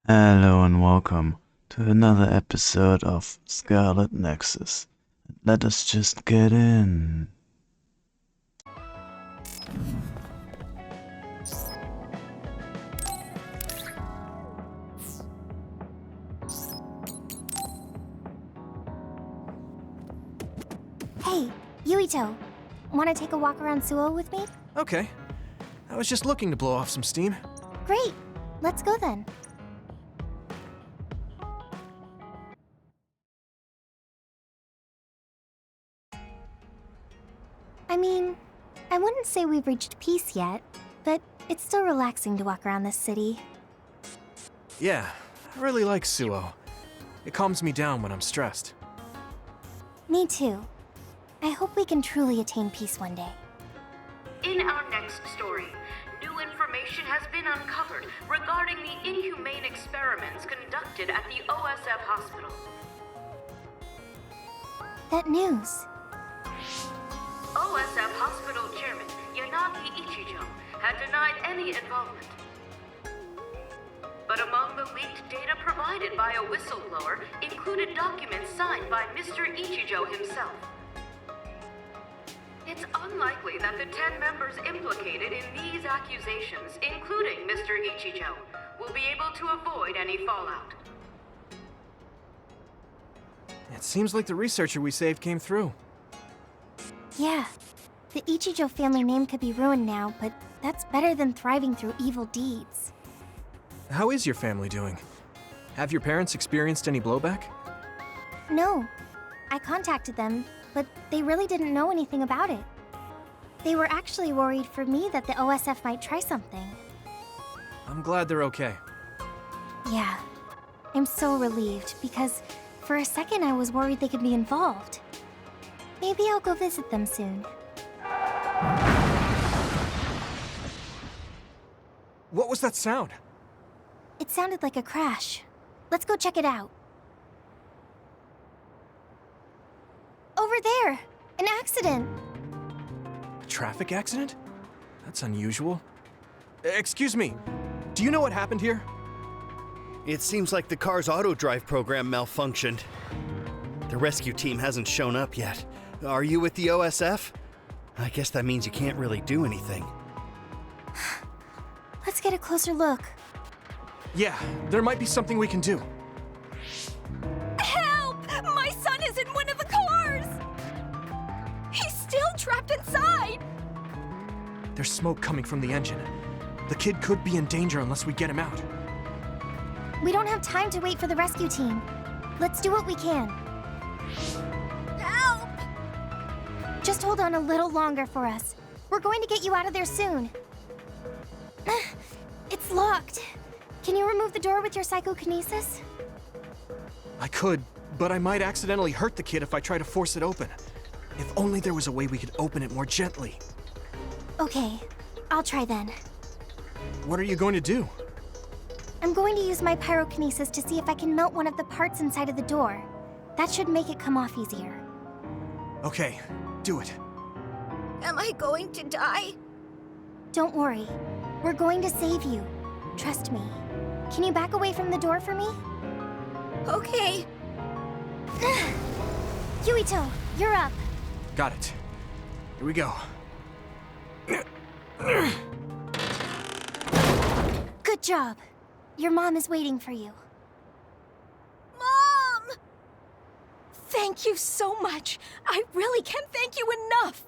Hello and welcome to another episode of Scarlet Nexus. Let us just get in. Hey, Yuito, want to take a walk around Suo with me? Okay. I was just looking to blow off some steam. Great, let's go then. I mean, I wouldn't say we've reached peace yet, but it's still relaxing to walk around this city. Yeah, I really like Suo. It calms me down when I'm stressed. Me too. I hope we can truly attain peace one day. In our next story, new information has been uncovered regarding the inhumane experiments conducted at the OSF hospital. That news. OSF hospital chairman Yanagi Ichijo had denied any involvement. But among the leaked data provided by a whistleblower included documents signed by Mr. Ichijo himself. It's unlikely that the 10 members implicated in these accusations, including Mr. Ichijo, will be able to avoid any fallout. It seems like the researcher we saved came through. Yeah, the Ichijo family name could be ruined now, but that's better than thriving through evil deeds. How is your family doing? Have your parents experienced any blowback? No, I contacted them, but they really didn't know anything about it. They were actually worried for me that the OSF might try something. I'm glad they're okay. Yeah, I'm so relieved because for a second I was worried they could be involved. Maybe I'll go visit them soon. What was that sound? It sounded like a crash. Let's go check it out. Over there! An accident! A traffic accident? That's unusual. Excuse me, do you know what happened here? It seems like the car's auto-drive program malfunctioned. The rescue team hasn't shown up yet. Are you with the OSF? I guess that means you can't really do anything. Let's get a closer look. Yeah, there might be something we can do. Help! My son is in one of the cars! He's still trapped inside! There's smoke coming from the engine. The kid could be in danger unless we get him out. We don't have time to wait for the rescue team. Let's do what we can. Help! Just hold on a little longer for us. We're going to get you out of there soon. It's locked. Can you remove the door with your psychokinesis? I could, but I might accidentally hurt the kid if I try to force it open. If only there was a way we could open it more gently. Okay, I'll try then. What are you going to do? I'm going to use my pyrokinesis to see if I can melt one of the parts inside of the door. That should make it come off easier. Okay, do it. Am I going to die? Don't worry. We're going to save you. Trust me. Can you back away from the door for me? Okay. Yuito, you're up. Got it. Here we go. Good job. Your mom is waiting for you. Mom! Thank you so much. I really can't thank you enough.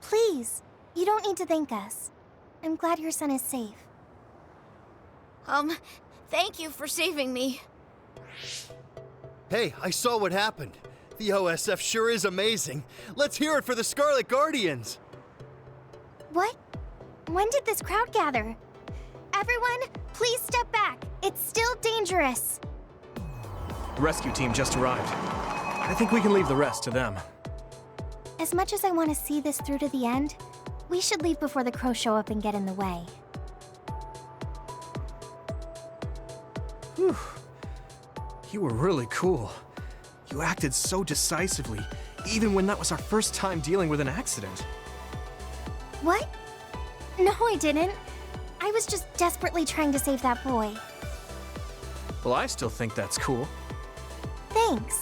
Please, you don't need to thank us. I'm glad your son is safe. Thank you for saving me. Hey, I saw what happened. The OSF sure is amazing. Let's hear it for the Scarlet Guardians. What? When did this crowd gather? Everyone, please step back. It's still dangerous. The rescue team just arrived. I think we can leave the rest to them. As much as I want to see this through to the end, we should leave before the crows show up and get in the way. Whew. You were really cool. You acted so decisively, even when that was our first time dealing with an accident. What? No, I didn't. I was just desperately trying to save that boy. Well, I still think that's cool. Thanks.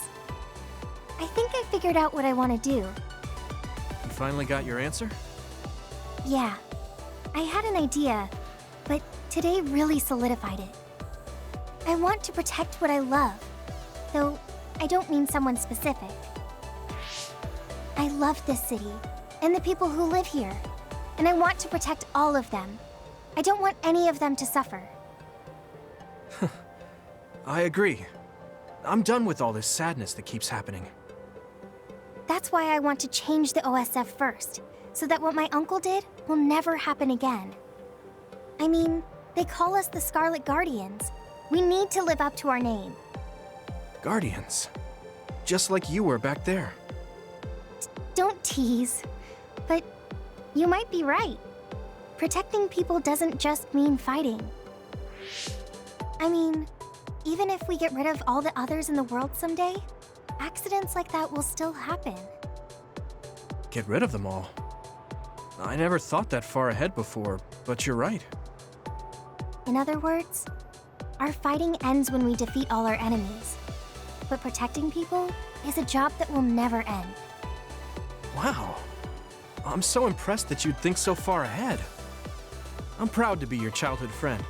I think I figured out what I want to do. You finally got your answer? Yeah. I had an idea, but today really solidified it. I want to protect what I love, though I don't mean someone specific. I love this city and the people who live here, and I want to protect all of them. I don't want any of them to suffer. I agree. I'm done with all this sadness that keeps happening. That's why I want to change the OSF first, so that what my uncle did will never happen again. I mean, they call us the Scarlet Guardians. We need to live up to our name. Guardians. Just like you were back there. Don't tease. But you might be right. Protecting people doesn't just mean fighting. I mean, even if we get rid of all the others in the world someday, accidents like that will still happen. Get rid of them all. I never thought that far ahead before, but you're right. In other words, our fighting ends when we defeat all our enemies. But protecting people is a job that will never end. Wow. I'm so impressed that you'd think so far ahead. I'm proud to be your childhood friend.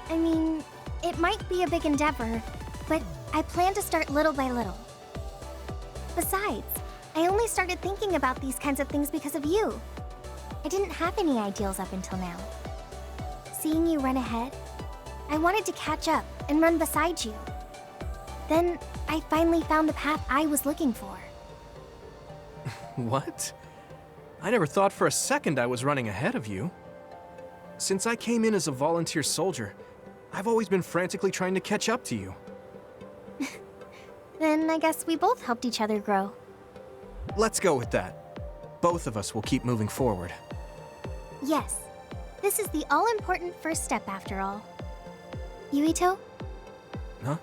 I mean, it might be a big endeavor, but I plan to start little by little. Besides, I only started thinking about these kinds of things because of you. I didn't have any ideals up until now. Seeing you run ahead, I wanted to catch up and run beside you. Then I finally found the path I was looking for. What? I never thought for a second I was running ahead of you. Since I came in as a volunteer soldier, I've always been frantically trying to catch up to you. Then I guess we both helped each other grow. Let's go with that. Both of us will keep moving forward. Yes, this is the all-important first step after all. Yuito, Huh?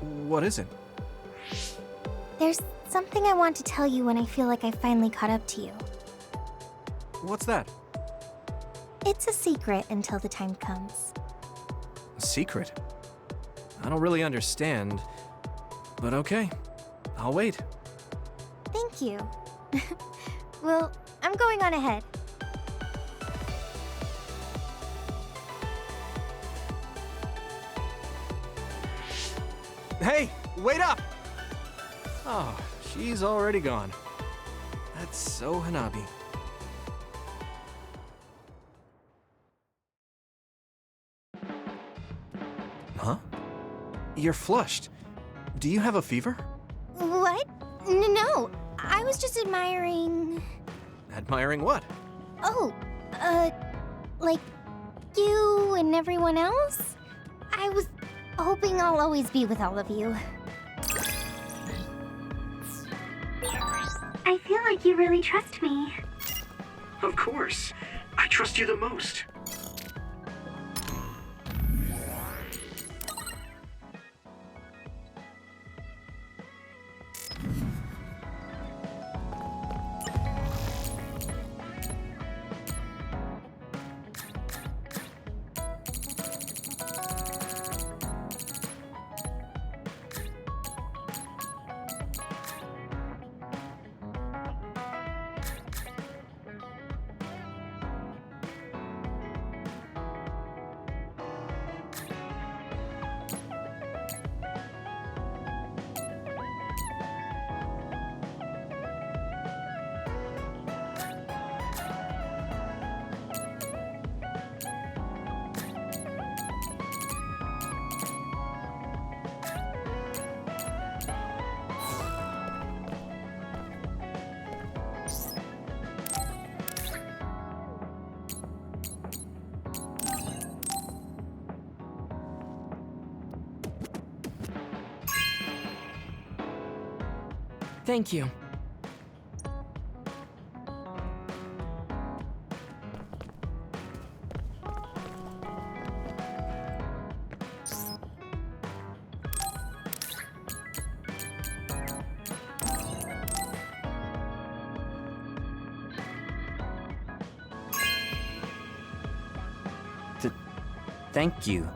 What is it? there's something I want to tell you when I feel like I've finally caught up to you. What's that? It's a secret until the time comes. A secret? I don't really understand, but okay. I'll wait. Thank you. Well, I'm going on ahead. Hey, wait up! Oh, she's already gone. That's so Hanabi. Huh? You're flushed. Do you have a fever? What? No, I was just admiring... Admiring what? Oh, like you and everyone else? I was hoping I'll always be with all of you. I feel like you really trust me. Of course. I trust you the most. Thank you. Thank you.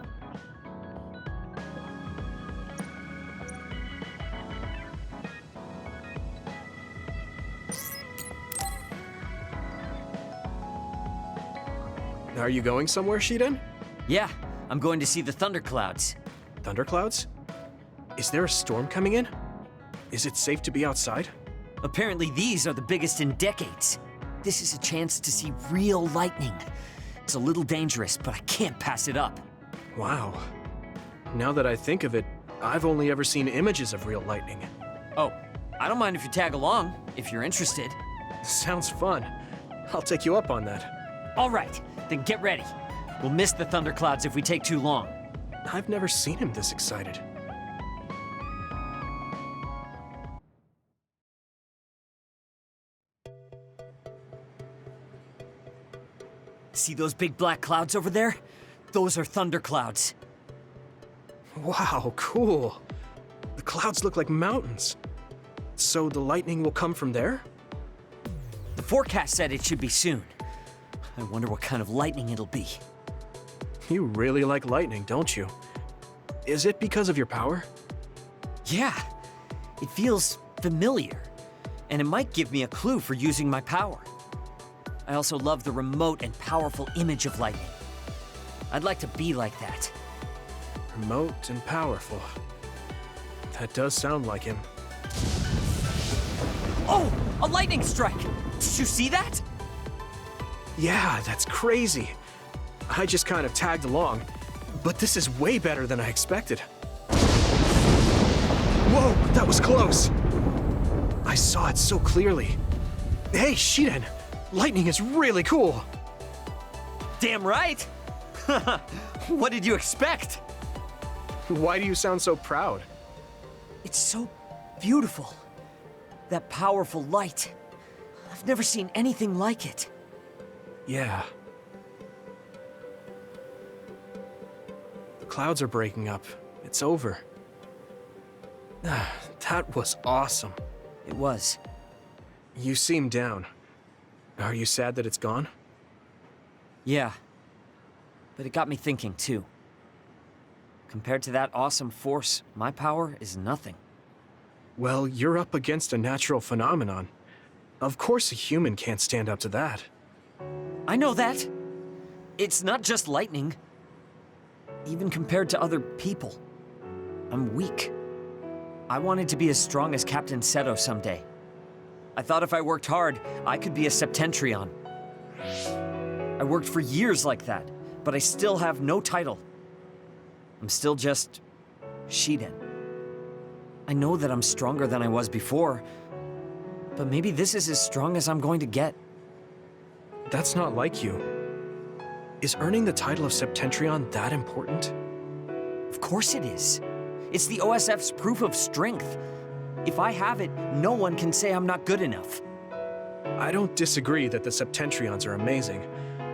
Are you going somewhere, Shiden? Yeah, I'm going to see the thunderclouds. Thunderclouds? Is there a storm coming in? Is it safe to be outside? Apparently these are the biggest in decades. This is a chance to see real lightning. It's a little dangerous, but I can't pass it up. Wow. Now that I think of it, I've only ever seen images of real lightning. Oh, I don't mind if you tag along, if you're interested. Sounds fun. I'll take you up on that. All right, then get ready. We'll miss the thunderclouds if we take too long. I've never seen him this excited. See those big black clouds over there? Those are thunderclouds. Wow, cool. The clouds look like mountains. So the lightning will come from there? The forecast said it should be soon. I wonder what kind of lightning it'll be. You really like lightning, don't you? Is it because of your power? Yeah, it feels familiar, and it might give me a clue for using my power. I also love the remote and powerful image of lightning. I'd like to be like that. Remote and powerful. That does sound like him. Oh, a lightning strike! Did you see that? Yeah, that's crazy. I just kind of tagged along, but this is way better than I expected. Whoa, that was close. I saw it so clearly. Hey, Shiden, lightning is really cool. Damn right! What did you expect? Why do you sound so proud? It's so beautiful. That powerful light. I've never seen anything like it. Yeah. The clouds are breaking up. It's over. That was awesome. It was. You seem down. Are you sad that it's gone? Yeah. But it got me thinking, too. Compared to that awesome force, my power is nothing. Well, you're up against a natural phenomenon. Of course a human can't stand up to that. I know that. It's not just lightning. Even compared to other people, I'm weak. I wanted to be as strong as Captain Seto someday. I thought if I worked hard, I could be a Septentrion. I worked for years like that, but I still have no title. I'm still just Shiden. I know that I'm stronger than I was before, but maybe this is as strong as I'm going to get. That's not like you. Is earning the title of Septentrion that important? Of course it is. It's the OSF's proof of strength. If I have it, no one can say I'm not good enough. I don't disagree that the Septentrions are amazing,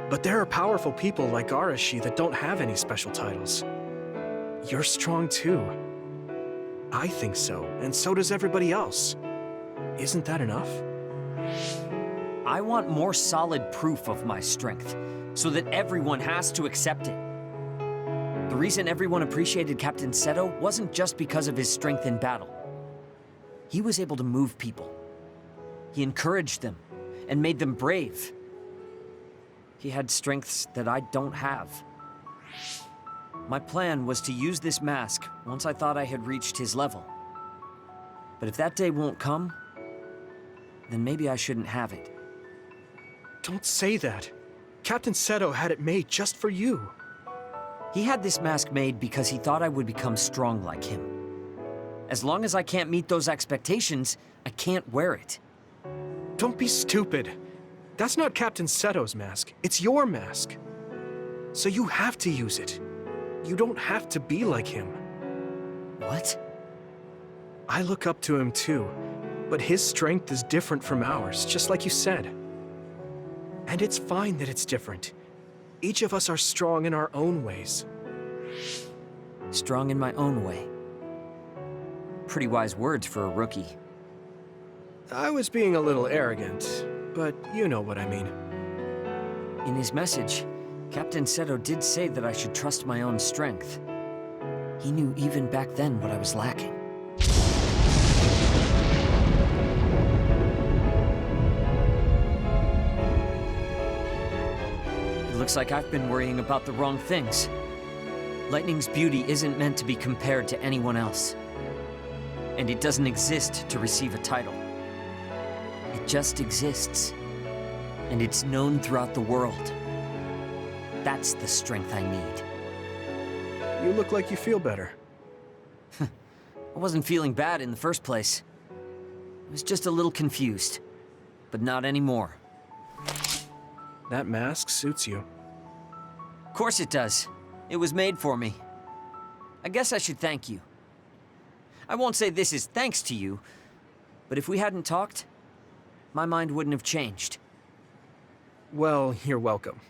but there are powerful people like Arashi that don't have any special titles. You're strong too. I think so, and so does everybody else. Isn't that enough? I want more solid proof of my strength, so that everyone has to accept it. The reason everyone appreciated Captain Seto wasn't just because of his strength in battle. He was able to move people. He encouraged them, and made them brave. He had strengths that I don't have. My plan was to use this mask once I thought I had reached his level. But if that day won't come, then maybe I shouldn't have it. Don't say that. Captain Seto had it made just for you. He had this mask made because he thought I would become strong like him. As long as I can't meet those expectations, I can't wear it. Don't be stupid. That's not Captain Seto's mask. It's your mask. So you have to use it. You don't have to be like him. What? I look up to him too, but his strength is different from ours, just like you said. And it's fine that it's different. Each of us are strong in our own ways. Strong in my own way. Pretty wise words for a rookie. I was being a little arrogant, but you know what I mean. In his message, Captain Seto did say that I should trust my own strength. He knew even back then what I was lacking. It looks like I've been worrying about the wrong things. Lightning's beauty isn't meant to be compared to anyone else. And it doesn't exist to receive a title. It just exists. And it's known throughout the world. That's the strength I need. You look like you feel better. I wasn't feeling bad in the first place. I was just a little confused. But not anymore. That mask suits you. Of course it does. It was made for me. I guess I should thank you. I won't say this is thanks to you, but if we hadn't talked, my mind wouldn't have changed. Well, you're welcome.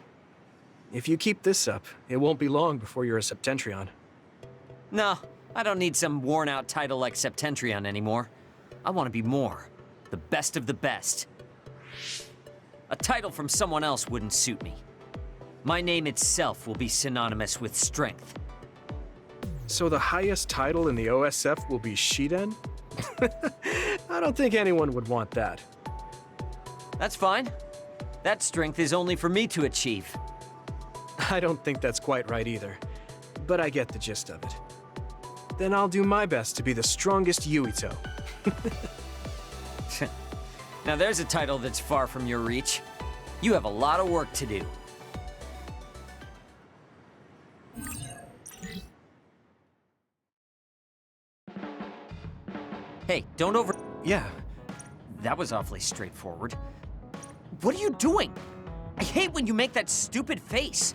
If you keep this up, it won't be long before you're a Septentrion. No, I don't need some worn-out title like Septentrion anymore. I want to be more. The best of the best. A title from someone else wouldn't suit me. My name itself will be synonymous with strength. So the highest title in the OSF will be Shiden? I don't think anyone would want that. That's fine. That strength is only for me to achieve. I don't think that's quite right either, but I get the gist of it. Then I'll do my best to be the strongest Yuito. Now there's a title that's far from your reach. You have a lot of work to do. Hey, don't over... Yeah, That was awfully straightforward. What are you doing? I hate when you make that stupid face.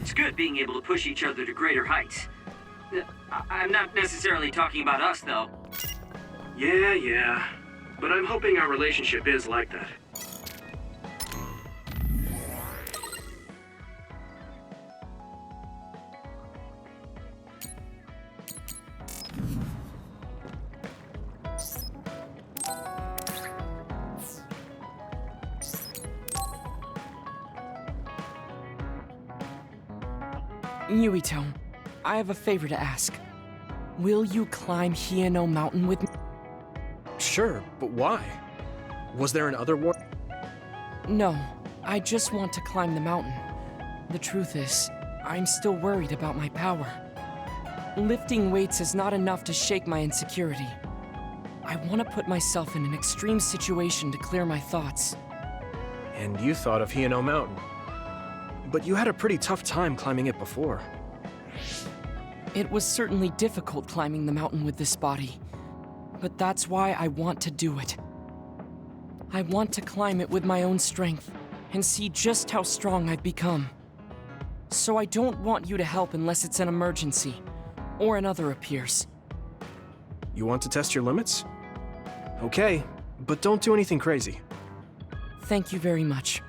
It's good being able to push each other to greater heights. I'm not necessarily talking about us, though. Yeah. But I'm hoping our relationship is like that. Yuito, I have a favor to ask. Will you climb Hieno Mountain with me? sure, but why? Was there another war? No, I just want to climb the mountain. The truth is, I'm still worried about my power. Lifting weights is not enough to shake my insecurity. I want to put myself in an extreme situation to clear my thoughts. And you thought of Hieno Mountain. But you had a pretty tough time climbing it before. It was certainly difficult climbing the mountain with this body, but that's why I want to do it. I want to climb it with my own strength and see just how strong I've become. So I don't want you to help unless it's an emergency, or another appears. You want to test your limits? Okay, but don't do anything crazy. Thank you very much.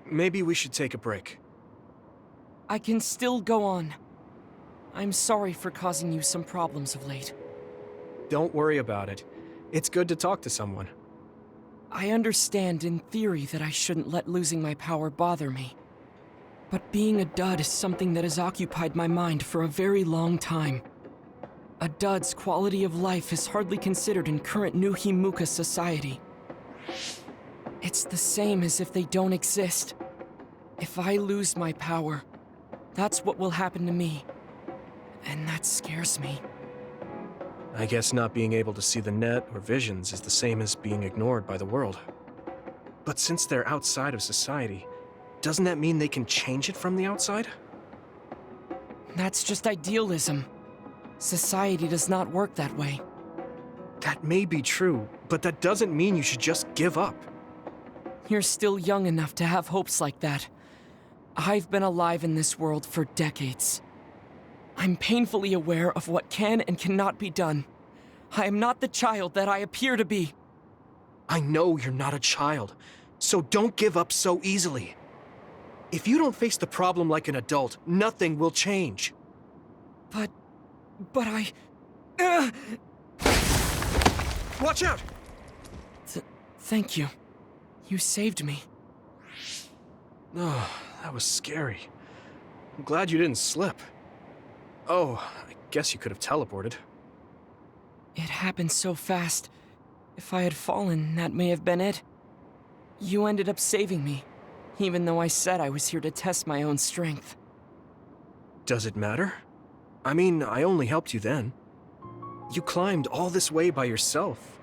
Maybe we should take a break. I can still go on. I'm sorry for causing you some problems of late. Don't worry about it. It's good to talk to someone. I understand in theory that I shouldn't let losing my power bother me. But being a dud is something that has occupied my mind for a very long time. A dud's quality of life is hardly considered in current New Himuka society. It's the same as if they don't exist. If I lose my power, that's what will happen to me. And that scares me. I guess not being able to see the net or visions is the same as being ignored by the world. But since they're outside of society, doesn't that mean they can change it from the outside? That's just idealism. Society does not work that way. That may be true, but that doesn't mean you should just give up. You're still young enough to have hopes like that. I've been alive in this world for decades. I'm painfully aware of what can and cannot be done. I am not the child that I appear to be. I know you're not a child, so don't give up so easily. If you don't face the problem like an adult, nothing will change. But I... Watch out! Thank you. You saved me. Oh, that was scary. I'm glad you didn't slip. Oh, I guess you could have teleported. It happened so fast. If I had fallen, that may have been it. You ended up saving me, even though I said I was here to test my own strength. Does it matter? I mean, I only helped you then. You climbed all this way by yourself.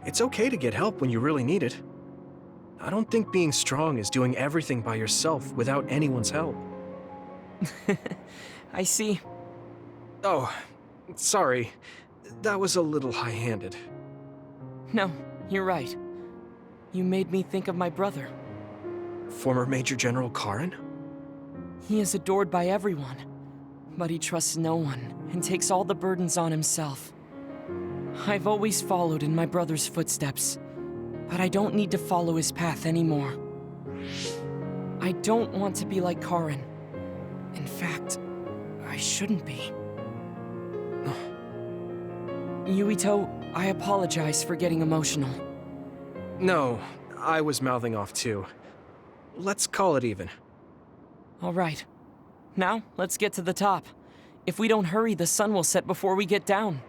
It's okay to get help when you really need it. I don't think being strong is doing everything by yourself without anyone's help. I see. Oh, sorry. That was a little high-handed. No, you're right. You made me think of my brother. Former Major General Karin? He is adored by everyone, but he trusts no one and takes all the burdens on himself. I've always followed in my brother's footsteps, but I don't need to follow his path anymore. I don't want to be like Karin. In fact, I shouldn't be. Yuito, I apologize for getting emotional. No, I was mouthing off too. Let's call it even. All right. Now, let's get to the top. If we don't hurry, the sun will set before we get down.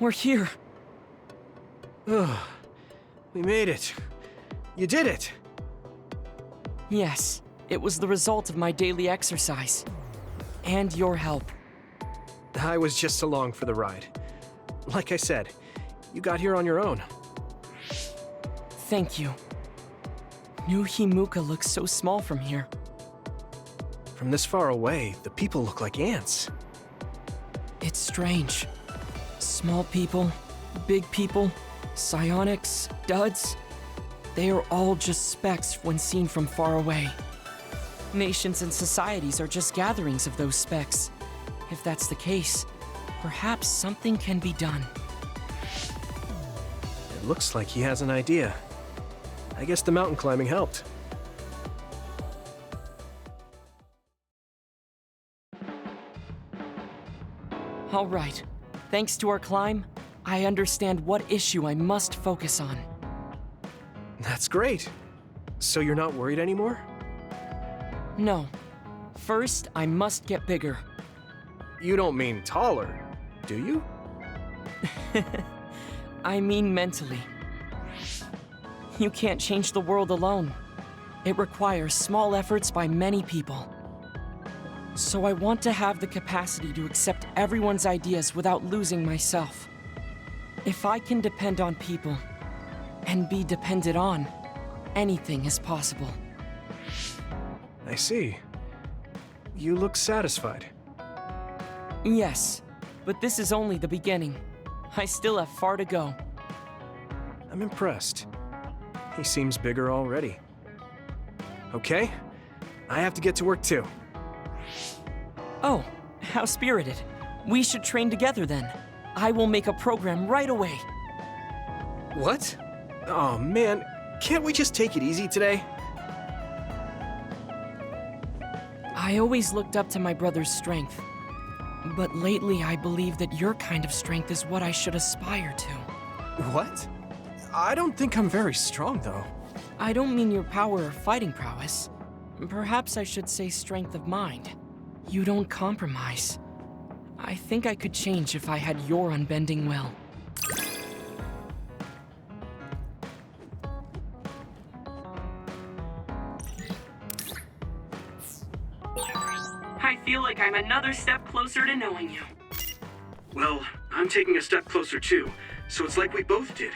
We're here. Ugh, we made it. You did it! Yes, it was the result of my daily exercise. And your help. I was just along for the ride. Like I said, you got here on your own. Thank you. New Himuka looks so small from here. From this far away, the people look like ants. It's strange. Small people, big people, psionics, duds. They are all just specks when seen from far away. Nations and societies are just gatherings of those specks. If that's the case, perhaps something can be done. It looks like he has an idea. I guess the mountain climbing helped. All right. Thanks to our climb, I understand what issue I must focus on. That's great. So you're not worried anymore? No. First, I must get bigger. You don't mean taller, do you? I mean mentally. You can't change the world alone. It requires small efforts by many people. So I want to have the capacity to accept everyone's ideas without losing myself. If I can depend on people, and be depended on, anything is possible. I see. You look satisfied. Yes, but this is only the beginning. I still have far to go. I'm impressed. He seems bigger already. Okay, I have to get to work too. Oh, how spirited. We should train together then. I will make a program right away. What? Oh man, can't we just take it easy today? I always looked up to my brother's strength. But lately I believe that your kind of strength is what I should aspire to. What? I don't think I'm very strong though. I don't mean your power or fighting prowess. Perhaps I should say strength of mind. You don't compromise. I think I could change if I had your unbending will. I feel like I'm another step closer to knowing you. Well, I'm taking a step closer too, so it's like we both did.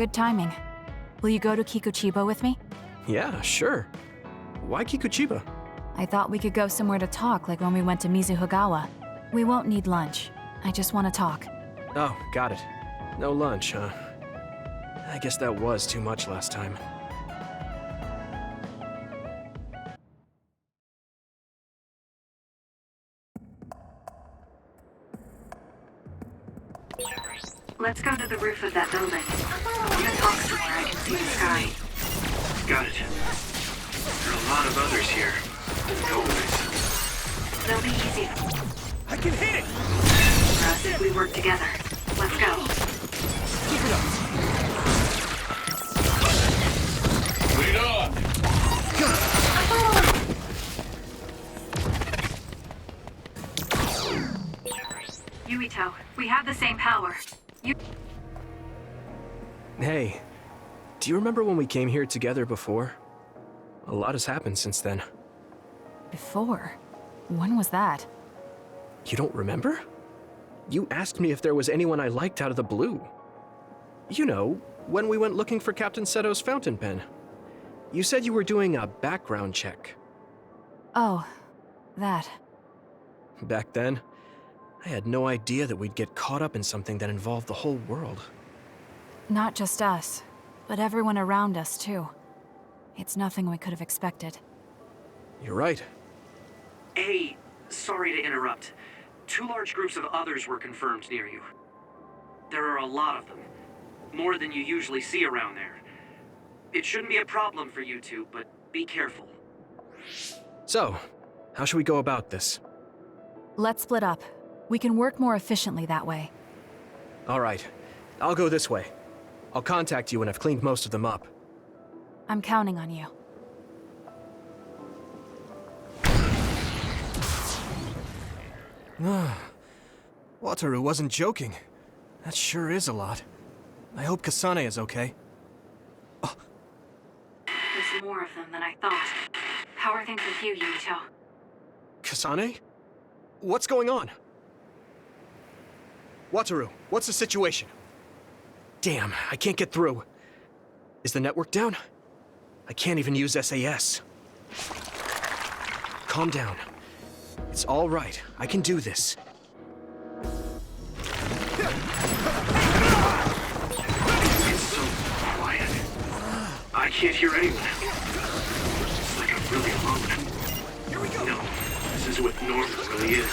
Good timing. Will you go to Kikuchiba with me? Yeah, sure. Why Kikuchiba? I thought we could go somewhere to talk, like when we went to Mizuhigawa. We won't need lunch. I just want to talk. Oh, got it. No lunch, huh? I guess that was too much last time. Let's go to the roof of that building. I'm gonna talk somewhere I can see the sky. Got it. There are a lot of others here. Always. They'll be easy I can hit it! for us if we work together. Let's go. Keep it up! Lead on! Yuito, we have the same power. Hey, do you remember when we came here together before? A lot has happened since then. Before? When was that? You don't remember? You asked me if there was anyone I liked out of the blue. You know, when we went looking for Captain Seto's fountain pen. You said you were doing a background check. Oh, that. Back then, I had no idea that we'd get caught up in something that involved the whole world. Not just us, but everyone around us, too. It's nothing we could have expected. You're right. Hey, sorry to interrupt. 2 large groups of others were confirmed near you. There are a lot of them. More than you usually see around there. It shouldn't be a problem for you two, but be careful. So, how should we go about this? Let's split up. We can work more efficiently that way. All right, I'll go this way. I'll contact you when I've cleaned most of them up. I'm counting on you. Wataru wasn't joking. That sure is a lot. I hope Kasane is okay. There's more of them than I thought. How are things with you, Yuito? Kasane? What's going on? Wataru, what's the situation? Damn, I can't get through. Is the network down? I can't even use SAS. Calm down. It's all right. I can do this. It's so quiet. I can't hear anyone. It's like I'm really alone. No, this is what normal really is.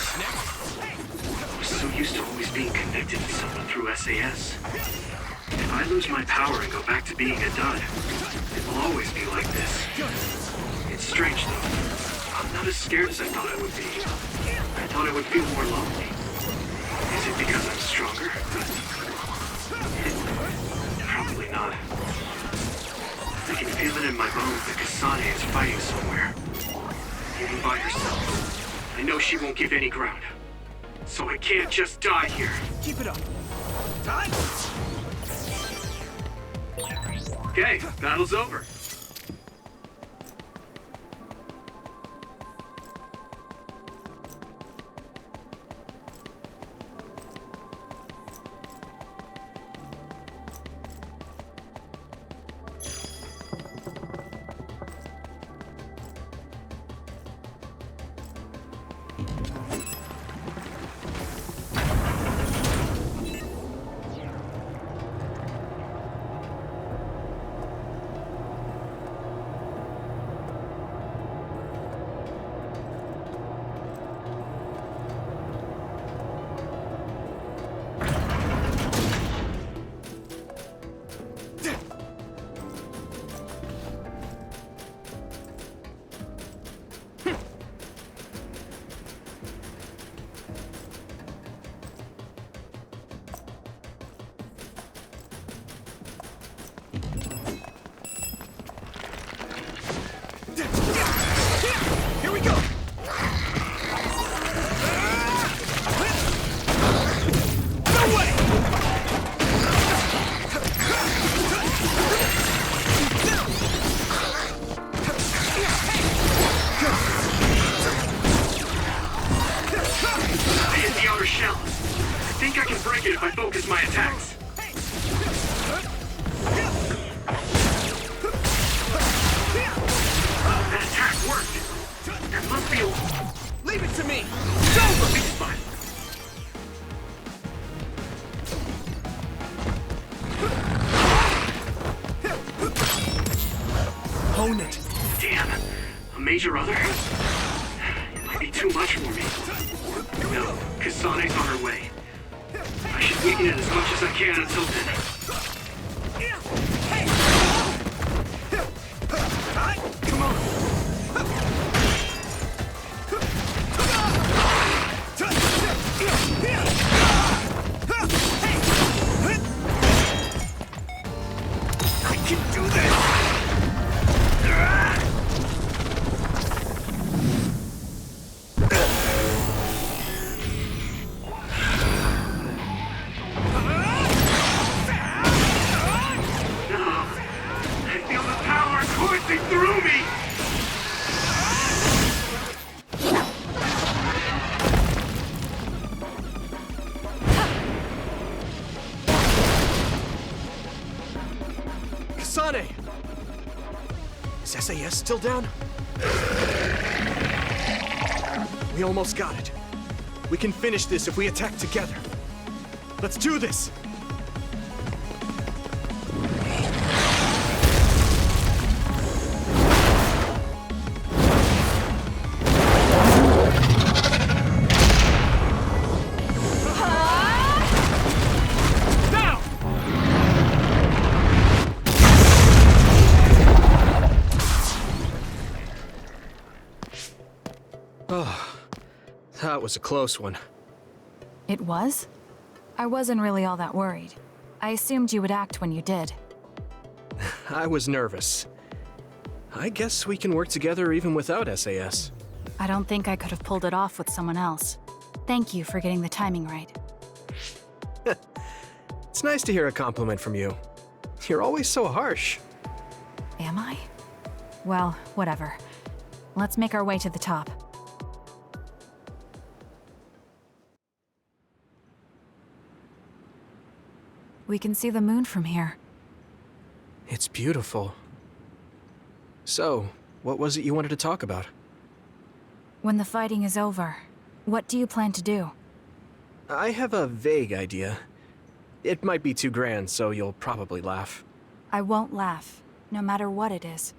I was so used to always being connected to someone through SAS. If I lose my power and go back to being a dud, it will always be like this. It's strange though. I'm not as scared as I thought I would be. I thought I would feel more lonely. Is it because I'm stronger? Probably not. I can feel it in my bones that Kasane is fighting somewhere. Even by herself. I know she won't give any ground. So I can't just die here. Keep it up. Okay, battle's over. Own it! Damn. A major other? It might be too much for me. No, Kasane's on her way. I should weaken it as much as I can until then. Come on! I can do this! I feel the power coursing through me! Kasane! Is SAS still down? We almost got it. We can finish this if we attack together. Let's do this! Now! Oh, that was a close one. It was? I wasn't really all that worried. I assumed you would act when you did. I was nervous. I guess we can work together even without SAS. I don't think I could have pulled it off with someone else. Thank you for getting the timing right. It's nice to hear a compliment from you. You're always so harsh. Am I? Well, whatever. Let's make our way to the top. We can see the moon from here. It's beautiful. So, what was it you wanted to talk about? When the fighting is over, what do you plan to do? I have a vague idea. It might be too grand, so you'll probably laugh. I won't laugh, no matter what it is.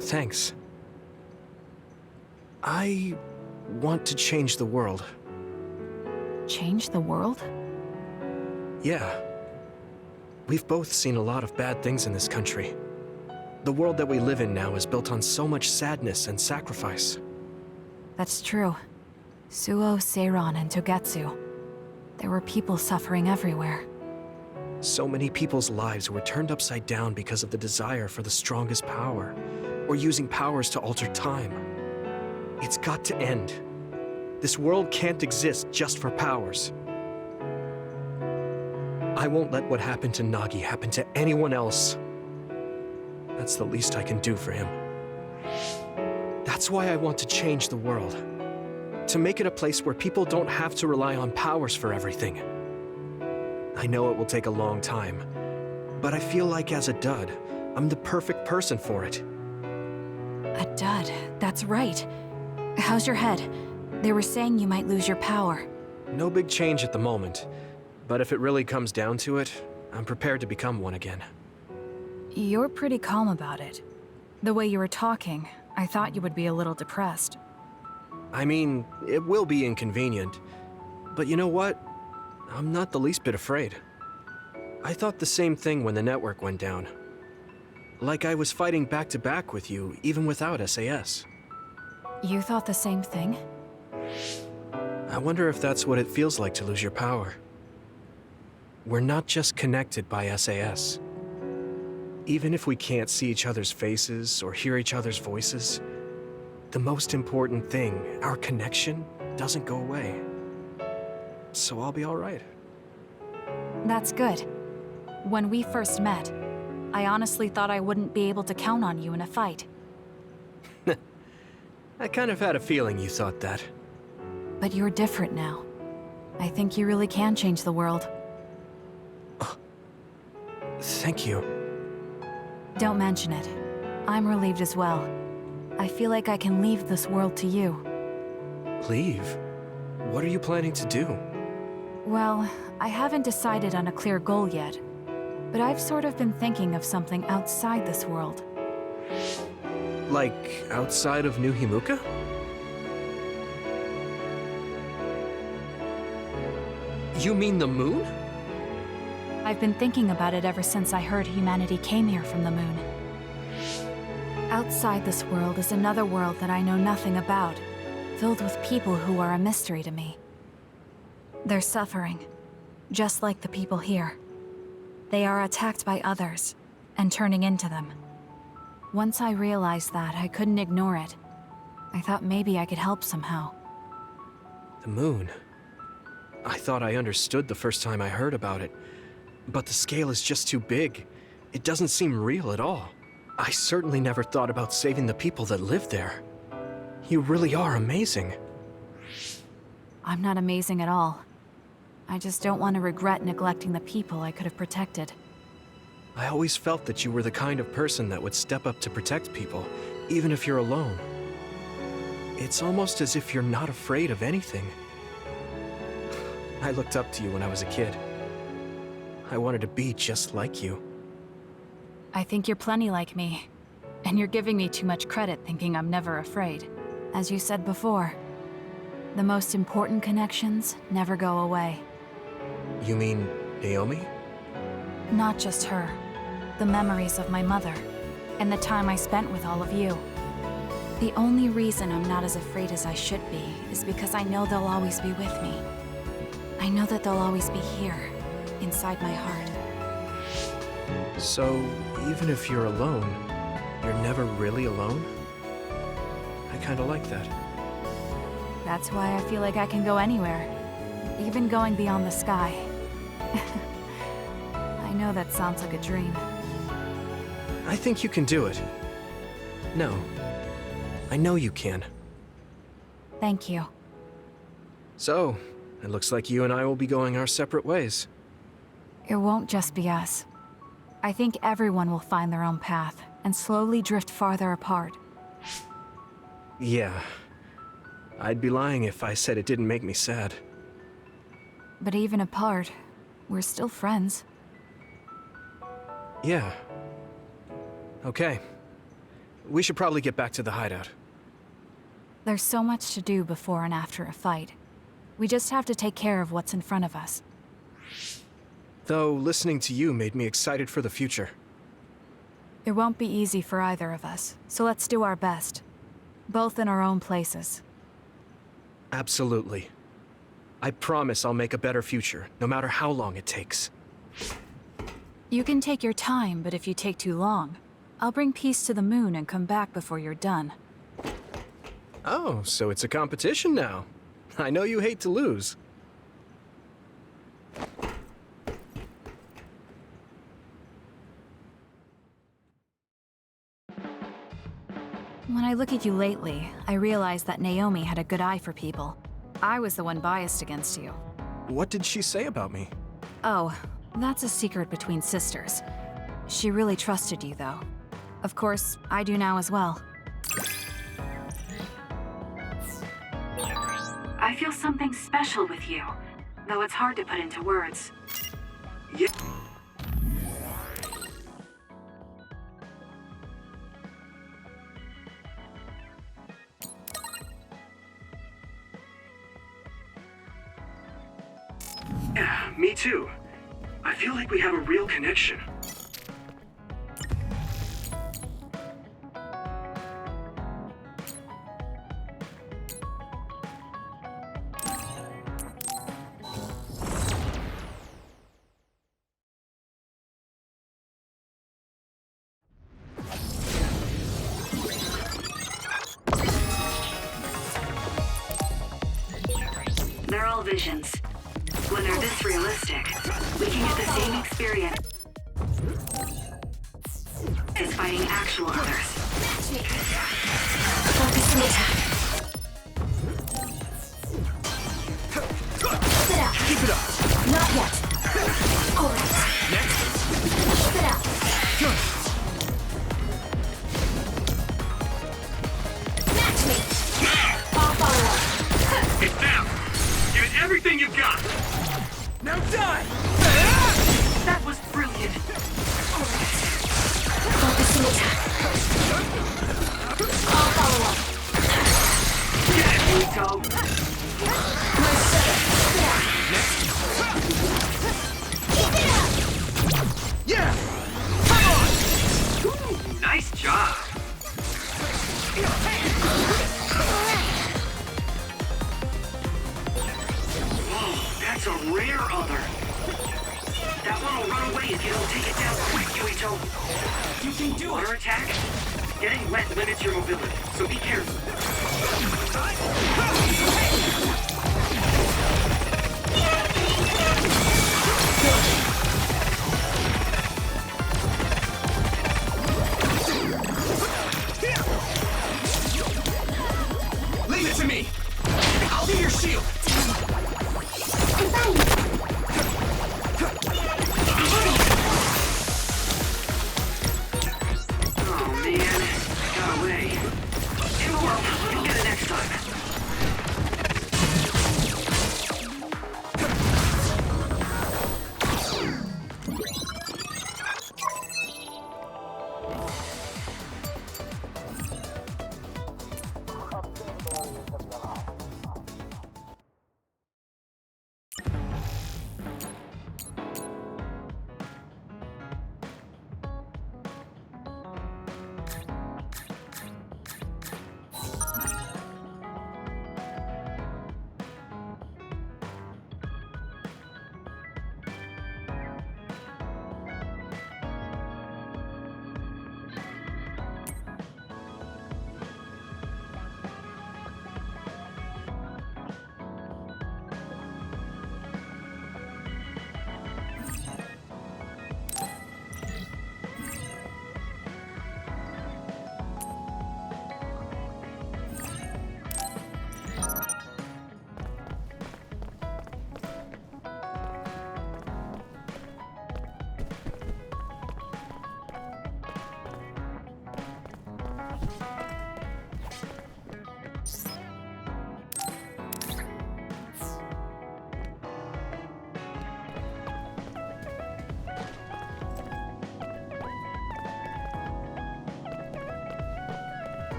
Thanks. I want to change the world. Change the world? Yeah. We've both seen a lot of bad things in this country. The world that we live in now is built on so much sadness and sacrifice. That's true. Suo, Seiran, and Togetsu. There were people suffering everywhere. So many people's lives were turned upside down because of the desire for the strongest power, or using powers to alter time. It's got to end. This world can't exist just for powers. I won't let what happened to Nagi happen to anyone else. That's the least I can do for him. That's why I want to change the world. To make it a place where people don't have to rely on powers for everything. I know it will take a long time, but I feel like as a dud, I'm the perfect person for it. A dud, that's right. How's your head? They were saying you might lose your power. No big change at the moment, but if it really comes down to it, I'm prepared to become one again. You're pretty calm about it. The way you were talking, I thought you would be a little depressed. I mean, it will be inconvenient, but you know what? I'm not the least bit afraid. I thought the same thing when the network went down. Like I was fighting back-to-back with you, even without SAS. You thought the same thing? I wonder if that's what it feels like to lose your power. We're not just connected by SAS. Even if we can't see each other's faces or hear each other's voices, the most important thing, our connection, doesn't go away. So I'll be all right. That's good. When we first met, I honestly thought I wouldn't be able to count on you in a fight. I kind of had a feeling you thought that. But you're different now. I think you really can change the world. Thank you. Don't mention it. I'm relieved as well. I feel like I can leave this world to you. Leave? What are you planning to do? Well, I haven't decided on a clear goal yet, but I've sort of been thinking of something outside this world. Like, outside of New Himuka? You mean the moon? I've been thinking about it ever since I heard humanity came here from the moon. Outside this world is another world that I know nothing about, filled with people who are a mystery to me. They're suffering, just like the people here. They are attacked by others, and turning into them. Once I realized that, I couldn't ignore it. I thought maybe I could help somehow. The moon? I thought I understood the first time I heard about it, but the scale is just too big. It doesn't seem real at all. I certainly never thought about saving the people that live there. You really are amazing. I'm not amazing at all. I just don't want to regret neglecting the people I could have protected. I always felt that you were the kind of person that would step up to protect people, even if you're alone. It's almost as if you're not afraid of anything. I looked up to you when I was a kid. I wanted to be just like you. I think you're plenty like me. And you're giving me too much credit thinking I'm never afraid. As you said before, the most important connections never go away. You mean Naomi? Not just her. The memories of my mother, and the time I spent with all of you. The only reason I'm not as afraid as I should be is because I know they'll always be with me. I know that they'll always be here, inside my heart. So, even if you're alone, you're never really alone? I kinda like that. That's why I feel like I can go anywhere, even going beyond the sky. I know that sounds like a dream. I think you can do it. No. I know you can. Thank you. So, it looks like you and I will be going our separate ways. It won't just be us. I think everyone will find their own path and slowly drift farther apart. Yeah. I'd be lying if I said it didn't make me sad. But even apart, we're still friends. Yeah. Okay. We should probably get back to the hideout. There's so much to do before and after a fight. We just have to take care of what's in front of us. Though, listening to you made me excited for the future. It won't be easy for either of us, so let's do our best. Both in our own places. Absolutely. I promise I'll make a better future, no matter how long it takes. You can take your time, but if you take too long, I'll bring peace to the moon and come back before you're done. Oh, so it's a competition now. I know you hate to lose. When I look at you lately, I realize that Naomi had a good eye for people. I was the one biased against you. What did she say about me? Oh, that's a secret between sisters. She really trusted you, though. Of course, I do now as well. I feel something special with you, though it's hard to put into words. Yeah. Yeah, me too. I feel like we have a real connection. They're all visions. When they're this realistic, we can get the same experience as fighting actual others. Focus the attack. Keep it up. Keep it up. Not yet. Alright. Next. Keep it up. Good. Match me. I'll follow up. It's down. Give it everything you've got. Now die! That was brilliant. Focus the attack. You can do Water it! attack? Getting wet limits your mobility, so be careful. Leave it to me! I'll be your shield! Oh man, got away. Too well, you'll get it next time.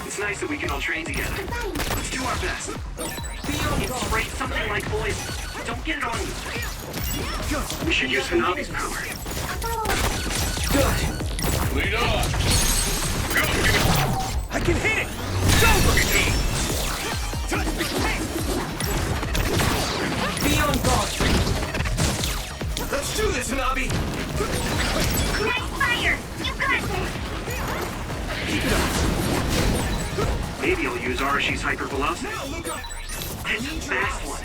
It's nice that we can all train together. Let's do our best. It's sprayed something like poison. Don't get it on you. We should use Hanabi's power. Good! Lead on! Go, give it! I can hit it! Go! Be on guard! Let's do this, Hanabi! Nice fire! You got this! Keep it up! Maybe I'll use Arashi's hypervelocity. It's a fast one.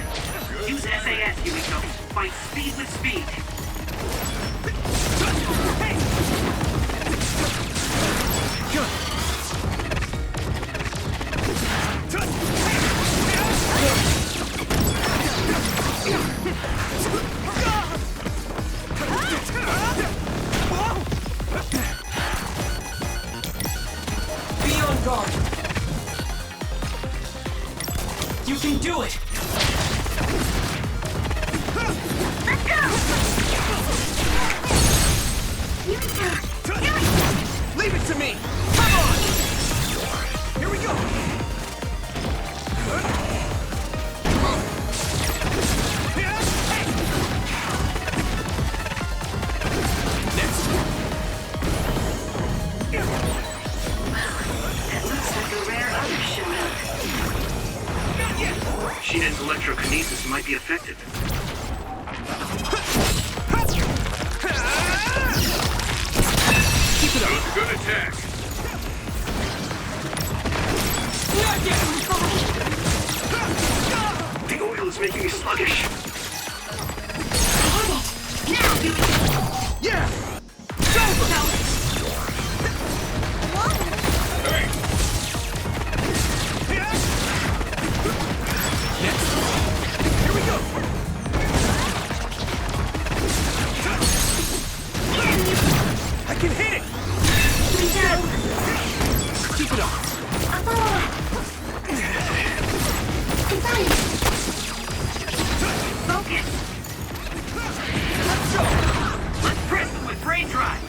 Use SAS, Yumiko. Fight speed with speed. Be on guard! You can do it! Let's go! Leave it to me! Come on! Here we go! Next! It looks like a rare other showed up. Sheenen's electrokinesis might be effective. Keep it That up! was a good attack. The oil is making me sluggish. Yeah! Hey! Next! Here we go! I can hit it! Keep it up! Focus! Let's go! Let's press them with brain drive.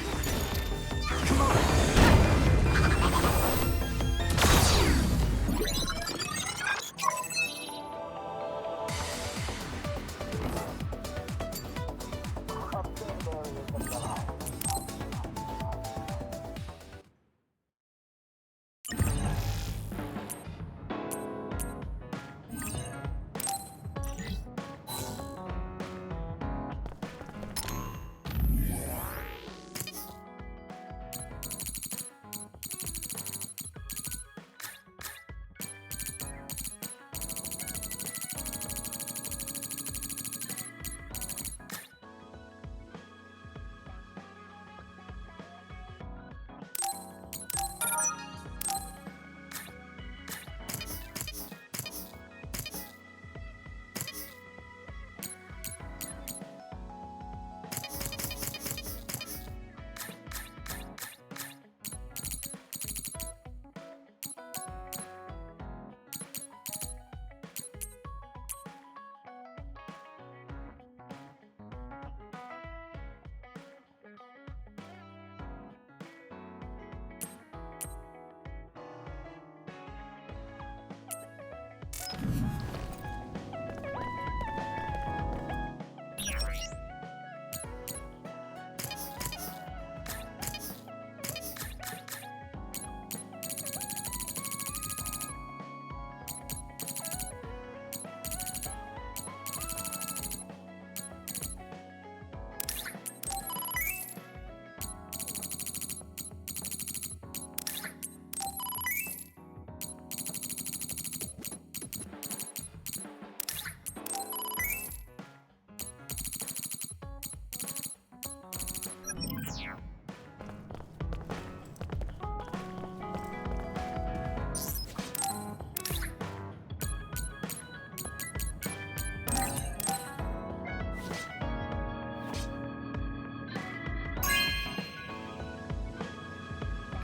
Come on!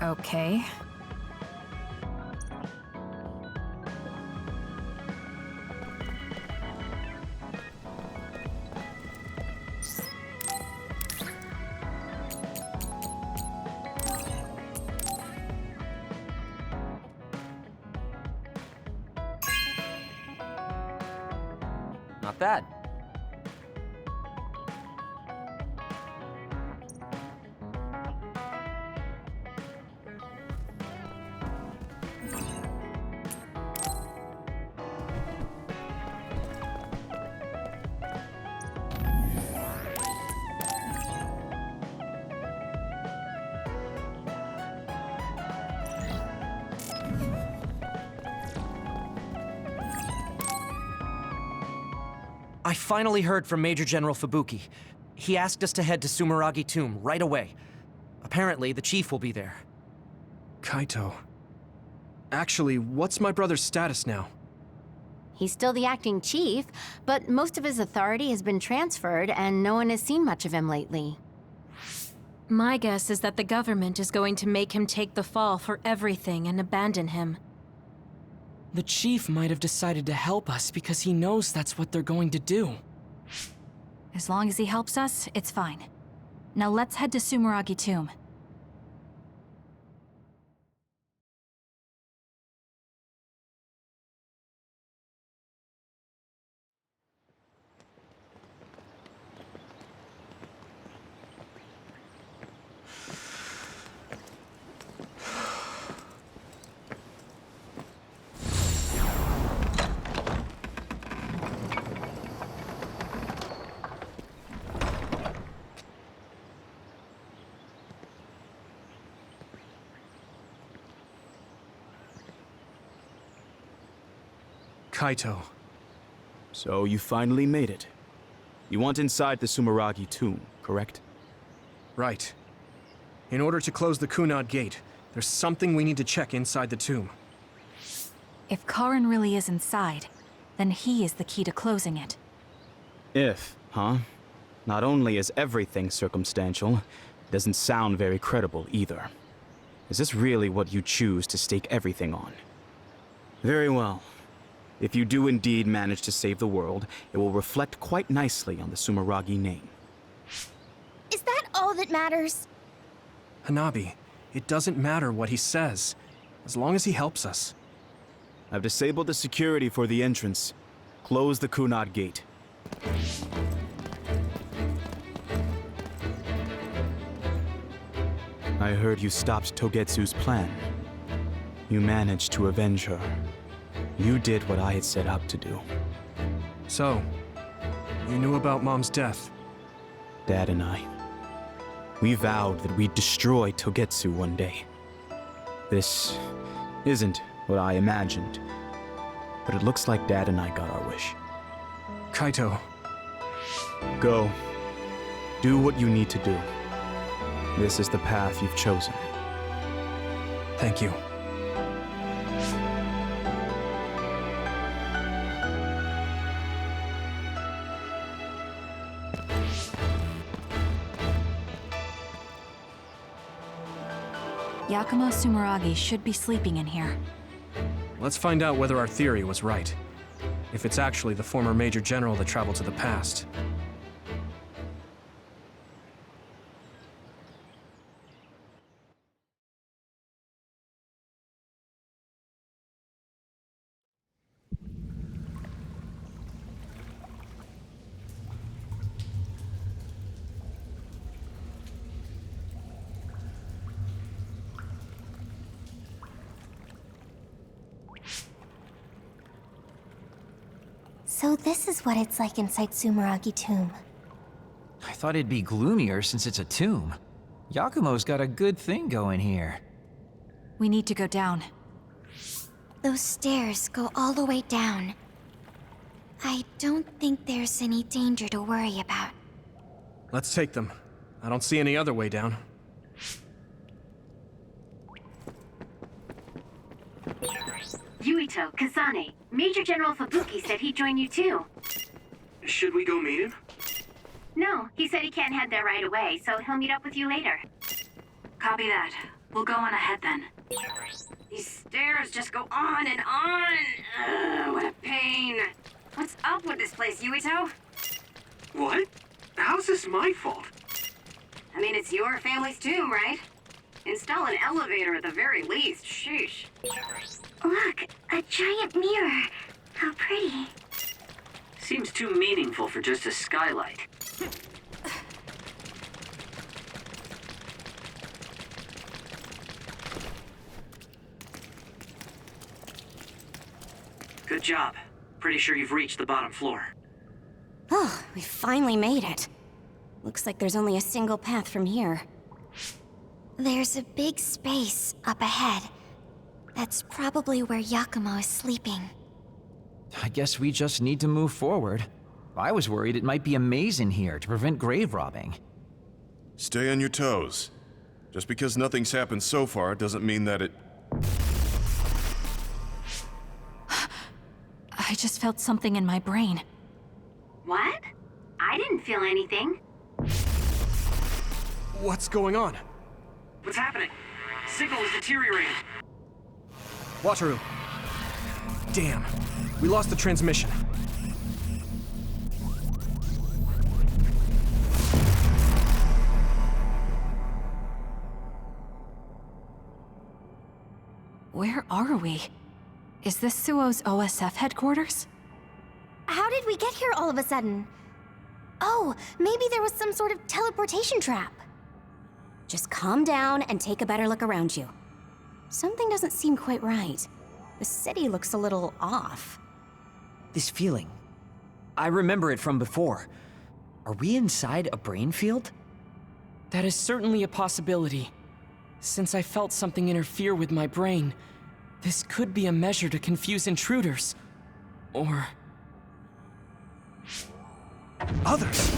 Okay. Not bad. I finally heard from Major General Fubuki. He asked us to head to Sumeragi Tomb right away. Apparently, the chief will be there. Kaito. Actually, what's my brother's status now? He's still the acting chief, but most of his authority has been transferred and no one has seen much of him lately. My guess is that the government is going to make him take the fall for everything and abandon him. The chief might have decided to help us because he knows that's what they're going to do. As long as he helps us, it's fine. Now let's head to Sumeragi Tomb. Kaito. So you finally made it. You want inside the Sumeragi tomb, correct? Right. In order to close the Kunad Gate, there's something we need to check inside the tomb. If Karin really is inside, then he is the key to closing it. If, huh? Not only is everything circumstantial, it doesn't sound very credible either. Is this really what you choose to stake everything on? Very well. If you do indeed manage to save the world, it will reflect quite nicely on the Sumeragi name. Is that all that matters? Hanabi, it doesn't matter what he says, as long as he helps us. I've disabled the security for the entrance. Close the Kunad Gate. I heard you stopped Togetsu's plan. You managed to avenge her. You did what I had set out to do. So, you knew about Mom's death? Dad and I. We vowed that we'd destroy Togetsu one day. This isn't what I imagined, but it looks like Dad and I got our wish. Kaito. Go. Do what you need to do. This is the path you've chosen. Thank you. Yakumo Sumeragi should be sleeping in here. Let's find out whether our theory was right. If it's actually the former Major General that traveled to the past. So this is what it's like inside Sumeragi Tomb. I thought it'd be gloomier since it's a tomb. Yakumo's got a good thing going here. We need to go down. Those stairs go all the way down. I don't think there's any danger to worry about. Let's take them. I don't see any other way down. Yuito, Kazane, Major General Fubuki said he'd join you too. Should we go meet him? No, he said he can't head there right away, so he'll meet up with you later. Copy that. We'll go on ahead then. These stairs just go on and on. Ugh, what a pain. What's up with this place, Yuito? What? How's this my fault? I mean, it's your family's tomb, right? Install an elevator at the very least. Sheesh. Look, a giant mirror. How pretty. Seems too meaningful for just a skylight. Good job. Pretty sure you've reached the bottom floor. Oh, we finally made it. Looks like there's only a single path from here. There's a big space up ahead. That's probably where Yakumo is sleeping. I guess we just need to move forward. I was worried it might be a maze in here to prevent grave robbing. Stay on your toes. Just because nothing's happened so far doesn't mean that it... I just felt something in my brain. What? I didn't feel anything. What's going on? What's happening? Signal is deteriorating. Wataru. Damn. We lost the transmission. Where are we? Is this Suo's OSF headquarters? How did we get here all of a sudden? Oh, maybe there was some sort of teleportation trap. Just calm down and take a better look around you. Something doesn't seem quite right. The city looks a little off. This feeling. I remember it from before. Are we inside a brain field? That is certainly a possibility. Since I felt something interfere with my brain, this could be a measure to confuse intruders. Or... others.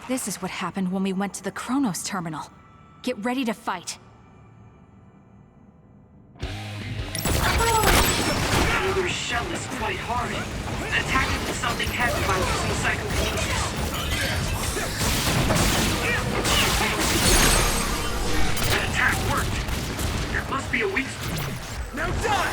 This is what happened when we went to the Chronos terminal. Get ready to fight. Another shell is quite hard. Attack it with something heavy by using psychokinesis. That attack worked. There must be a weak spot. Now die!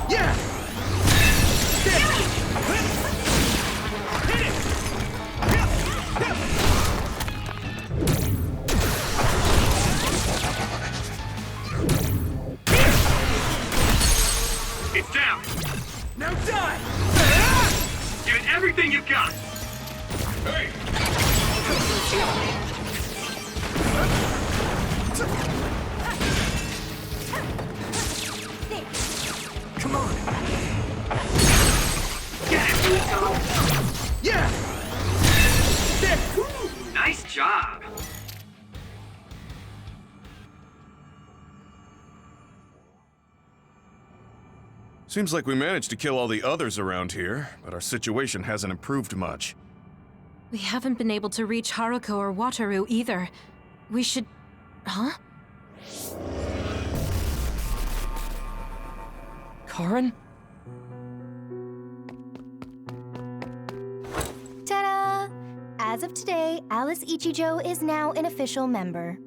Yeah! It's down. Now die! Give it everything you've got. Hey! Come on! Get it, Yuito! Yeah! Nice job. Seems like we managed to kill all the others around here, but our situation hasn't improved much. We haven't been able to reach Haruko or Wataru either. We should... Huh? Karin? Ta-da! As of today, Alice Ichijo is now an official member.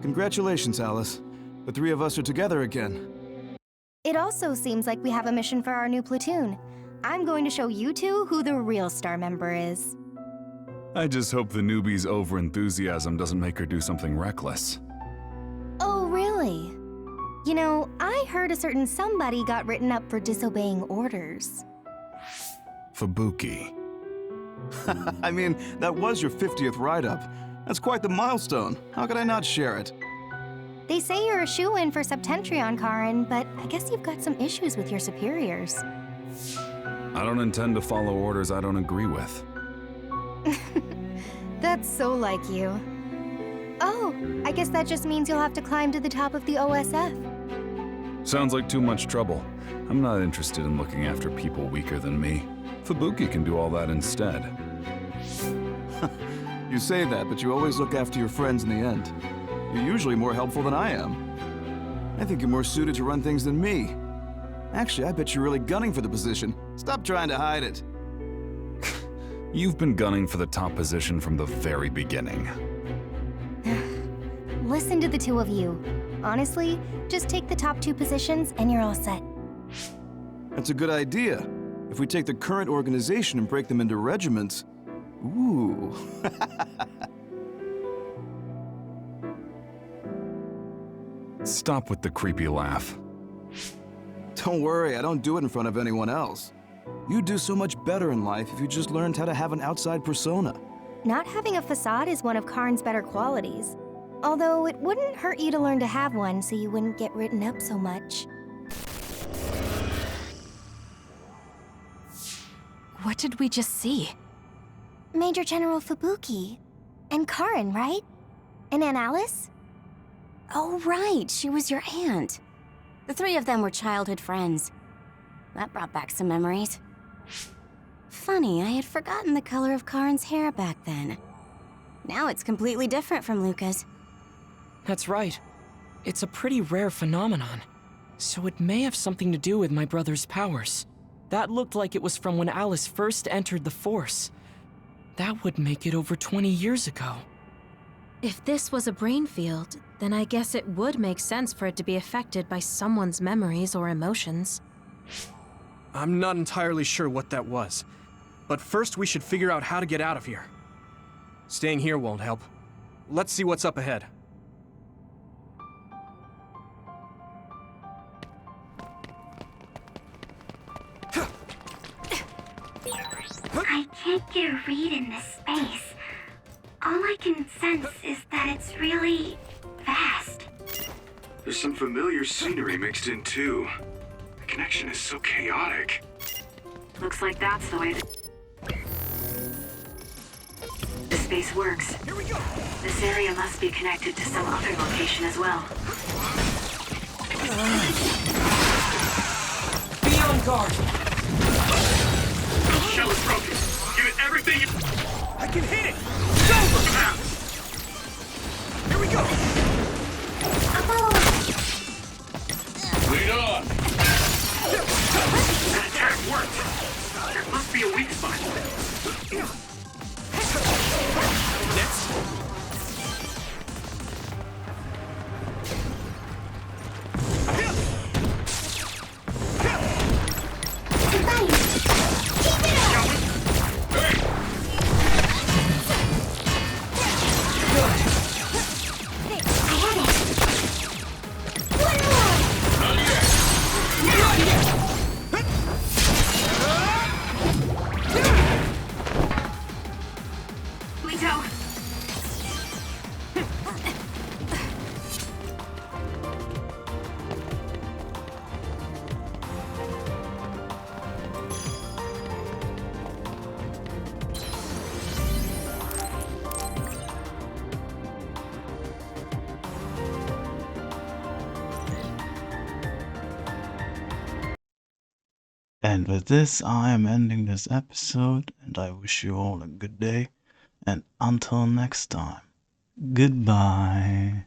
Congratulations, Alice. The three of us are together again. It also seems like we have a mission for our new platoon. I'm going to show you two who the real star member is. I just hope the newbie's overenthusiasm doesn't make her do something reckless. Oh, really? You know, I heard a certain somebody got written up for disobeying orders. Fubuki. I mean, that was your 50th write-up. That's quite the milestone. How could I not share it? They say you're a shoo-in for Septentrion, Karin, but I guess you've got some issues with your superiors. I don't intend to follow orders I don't agree with. That's so like you. Oh, I guess that just means you'll have to climb to the top of the OSF. Sounds like too much trouble. I'm not interested in looking after people weaker than me. Fubuki can do all that instead. You say that, but you always look after your friends in the end. You're usually more helpful than I am. I think you're more suited to run things than me. Actually, I bet you're really gunning for the position. Stop trying to hide it. You've been gunning for the top position from the very beginning. Listen to the two of you. Honestly, just take the top 2 positions and you're all set. That's a good idea. If we take the current organization and break them into regiments... Ooh. Stop with the creepy laugh. Don't worry, I don't do it in front of anyone else. You'd do so much better in life if you just learned how to have an outside persona. Not having a facade is one of Karn's better qualities. Although it wouldn't hurt you to learn to have one so you wouldn't get written up so much. What did we just see? Major General Fubuki. And Karn, right? And Aunt Alice? Oh, right, she was your aunt. The 3 of them were childhood friends. That brought back some memories. Funny, I had forgotten the color of Karn's hair back then. Now it's completely different from Luca's. That's right. It's a pretty rare phenomenon. So it may have something to do with my brother's powers. That looked like it was from when Alice first entered the Force. That would make it over 20 years ago. If this was a brain field, then I guess it would make sense for it to be affected by someone's memories or emotions. I'm not entirely sure what that was. But first we should figure out how to get out of here. Staying here won't help. Let's see what's up ahead. I can't get a read in this space. All I can sense is that it's really vast. There's some familiar scenery mixed in too. The connection is so chaotic. Looks like that's the way the space works. Here we go. This area must be connected to some other location as well. Be on guard! Shell is broken. Give it everything you... I can hit it! Go! Here we go! Lead on! That attack worked! There must be a weak spot. Next! And with this, I am ending this episode, and I wish you all a good day, and until next time, goodbye.